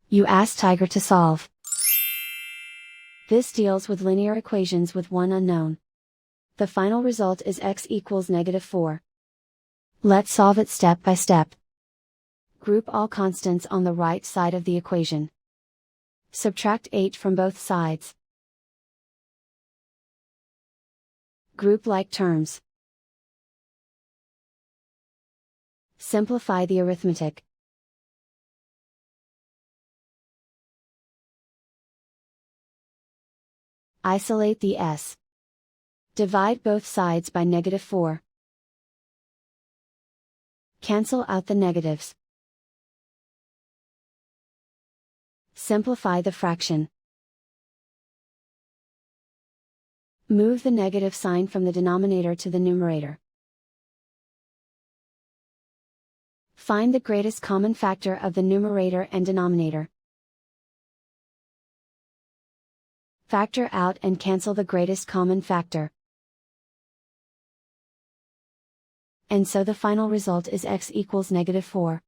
You ask Tiger to solve. This deals with linear equations with one unknown. The final result is x equals -4. Let's solve it step by step. Group all constants on the right side of the equation. Subtract 8 from both sides. Group like terms. Simplify the arithmetic. Isolate the s. Divide both sides by -4. Cancel out the negatives. Simplify the fraction. Move the negative sign from the denominator to the numerator. Find the greatest common factor of the numerator and denominator. Factor out and cancel the greatest common factor. And so the final result is x equals -4.